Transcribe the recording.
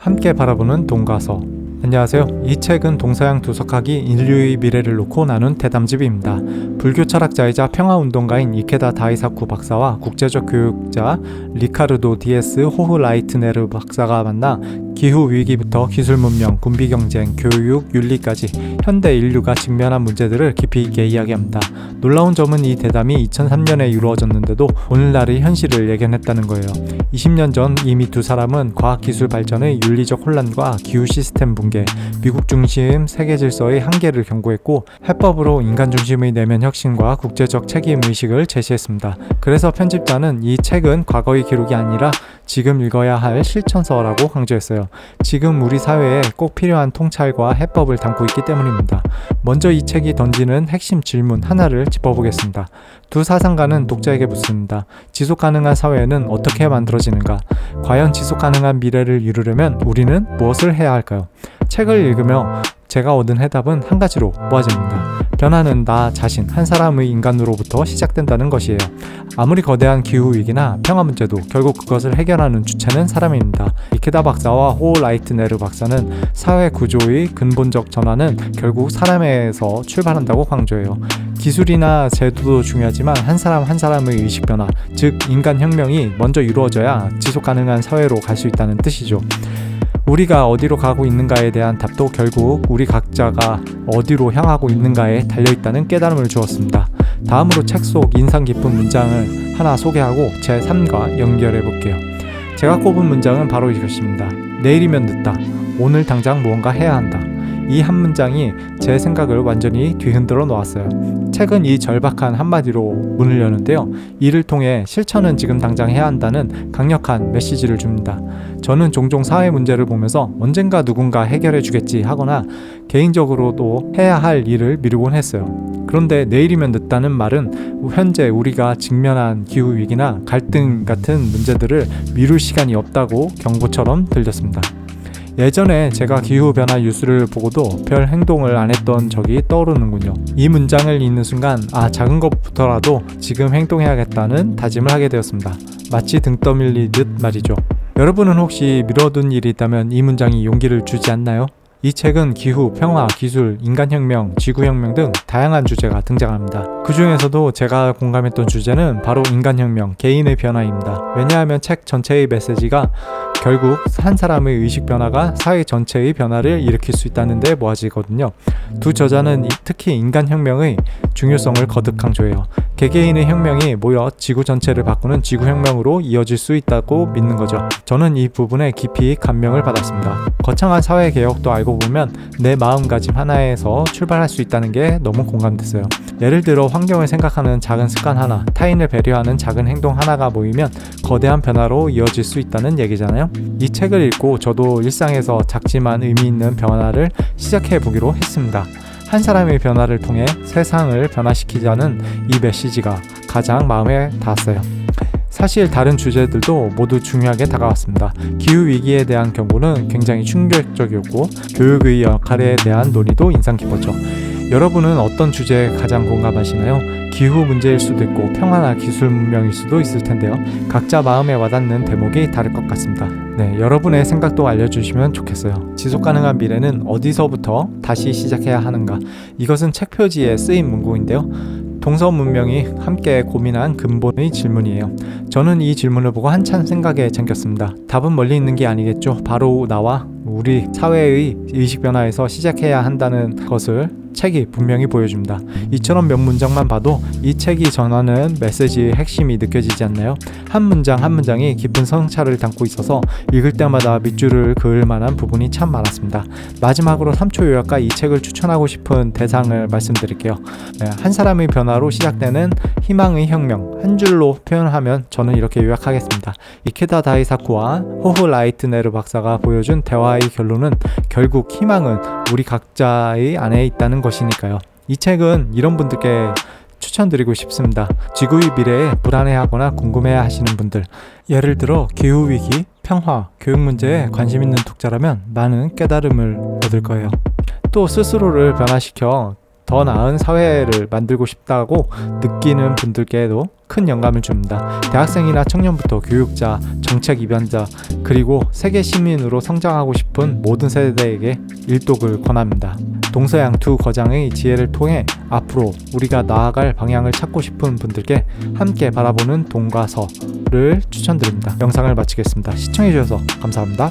함께 바라보는 동가서. 안녕하세요. 이 책은 동서양 두석학이 인류의 미래를 놓고 나눈 대담집입니다. 불교 철학자이자 평화운동가인 이케다 다이사쿠 박사와 국제적 교육자 리카르도 디에스 호흐라이트네르 박사가 만나 기후위기부터 기술문명, 군비경쟁, 교육, 윤리까지 현대 인류가 직면한 문제들을 깊이 있게 이야기합니다. 놀라운 점은 이 대담이 2003년에 이루어졌는데도 오늘날의 현실을 예견했다는 거예요. 20년 전 이미 두 사람은 과학기술 발전의 윤리적 혼란과 기후 시스템 붕괴, 미국 중심 세계 질서의 한계를 경고했고 해법으로 인간 중심의 내면 혁신과 국제적 책임의식을 제시했습니다. 그래서 편집자는 이 책은 과거의 기록이 아니라 지금 읽어야 할 실천서라고 강조했어요. 지금 우리 사회에 꼭 필요한 통찰과 해법을 담고 있기 때문입니다. 먼저 이 책이 던지는 핵심 질문 하나를 짚어보겠습니다. 두 사상가는 독자에게 묻습니다. 지속가능한 사회는 어떻게 만들어지는가? 과연 지속가능한 미래를 이루려면 우리는 무엇을 해야 할까요? 책을 읽으며 제가 얻은 해답은 한 가지로 모아집니다. 변화는 나 자신, 한 사람의 인간으로부터 시작된다는 것이에요. 아무리 거대한 기후위기나 평화 문제도 결국 그것을 해결하는 주체는 사람입니다. 이케다 박사와 호라이트네르 박사는 사회 구조의 근본적 전환은 결국 사람에서 출발한다고 강조해요. 기술이나 제도도 중요하지만 한 사람 한 사람의 의식 변화, 즉 인간 혁명이 먼저 이루어져야 지속 가능한 사회로 갈 수 있다는 뜻이죠. 우리가 어디로 가고 있는가에 대한 답도 결국 우리 각자가 어디로 향하고 있는가에 달려있다는 깨달음을 주었습니다. 다음으로 책 속 인상 깊은 문장을 하나 소개하고 제 3과 연결해 볼게요. 제가 꼽은 문장은 바로 이것입니다. 내일이면 늦다. 오늘 당장 무언가 해야 한다. 이 한 문장이 제 생각을 완전히 뒤흔들어 놓았어요. 책은 이 절박한 한마디로 문을 여는데요. 이를 통해 실천은 지금 당장 해야 한다는 강력한 메시지를 줍니다. 저는 종종 사회 문제를 보면서 언젠가 누군가 해결해 주겠지 하거나 개인적으로도 해야 할 일을 미루곤 했어요. 그런데 내일이면 늦다는 말은 현재 우리가 직면한 기후위기나 갈등 같은 문제들을 미룰 시간이 없다고 경고처럼 들렸습니다. 예전에 제가 기후변화 뉴스를 보고도 별 행동을 안 했던 적이 떠오르는군요. 이 문장을 읽는 순간 작은 것부터라도 지금 행동해야겠다는 다짐을 하게 되었습니다. 마치 등 떠밀리듯 말이죠. 여러분은 혹시 미뤄둔 일이 있다면 이 문장이 용기를 주지 않나요? 이 책은 기후, 평화, 기술, 인간혁명, 지구혁명 등 다양한 주제가 등장합니다. 그 중에서도 제가 공감했던 주제는 바로 인간혁명, 개인의 변화입니다. 왜냐하면 책 전체의 메시지가 결국 한 사람의 의식 변화가 사회 전체의 변화를 일으킬 수 있다는 데 모아지거든요. 두 저자는 특히 인간혁명의 중요성을 거듭 강조해요. 개개인의 혁명이 모여 지구 전체를 바꾸는 지구혁명으로 이어질 수 있다고 믿는 거죠. 저는 이 부분에 깊이 감명을 받았습니다. 거창한 사회개혁도 알고 보면 내 마음가짐 하나에서 출발할 수 있다는 게 너무 공감됐어요. 예를 들어 환경을 생각하는 작은 습관 하나, 타인을 배려하는 작은 행동 하나가 모이면 거대한 변화로 이어질 수 있다는 얘기잖아요. 이 책을 읽고 저도 일상에서 작지만 의미 있는 변화를 시작해 보기로 했습니다. 한 사람의 변화를 통해 세상을 변화시키자는 이 메시지가 가장 마음에 닿았어요. 사실 다른 주제들도 모두 중요하게 다가왔습니다. 기후위기에 대한 경고는 굉장히 충격적이었고 교육의 역할에 대한 논의도 인상 깊었죠. 여러분은 어떤 주제에 가장 공감하시나요? 기후 문제일 수도 있고 평화나 기술 문명일 수도 있을 텐데요. 각자 마음에 와닿는 대목이 다를 것 같습니다. 여러분의 생각도 알려주시면 좋겠어요. 지속가능한 미래는 어디서부터 다시 시작해야 하는가? 이것은 책 표지에 쓰인 문구인데요. 동서 문명이 함께 고민한 근본의 질문이에요. 저는 이 질문을 보고 한참 생각에 잠겼습니다. 답은 멀리 있는 게 아니겠죠. 바로 나와 우리 사회의 의식 변화에서 시작해야 한다는 것을 책이 분명히 보여줍니다. 이처럼 몇 문장만 봐도 이 책이 전하는 메시지의 핵심이 느껴지지 않나요? 한 문장 한 문장이 깊은 성찰을 담고 있어서 읽을 때마다 밑줄을 그을 만한 부분이 참 많았습니다. 마지막으로 3초 요약과 이 책을 추천하고 싶은 대상을 말씀드릴게요. 한 사람의 변화로 시작되는 희망의 혁명, 한 줄로 표현하면 저는 이렇게 요약하겠습니다. 이케다 다이사쿠와 호흐라이트네르 박사가 보여준 대화의 결론은 결국 희망은 우리 각자의 안에 있다는 것이니까요. 이 책은 이런 분들께 추천드리고 싶습니다. 지구의 미래에 불안해하거나 궁금해야 하시는 분들, 예를 들어 기후위기, 평화, 교육 문제에 관심 있는 독자라면 많은 깨달음을 얻을 거예요. 또 스스로를 변화시켜 더 나은 사회를 만들고 싶다고 느끼는 분들께도 큰 영감을 줍니다. 대학생이나 청년부터 교육자, 정책 이변자, 그리고 세계 시민으로 성장하고 싶은 모든 세대에게 일독을 권합니다. 동서양 두 거장의 지혜를 통해 앞으로 우리가 나아갈 방향을 찾고 싶은 분들께 함께 바라보는 동가서를 추천드립니다. 영상을 마치겠습니다. 시청해주셔서 감사합니다.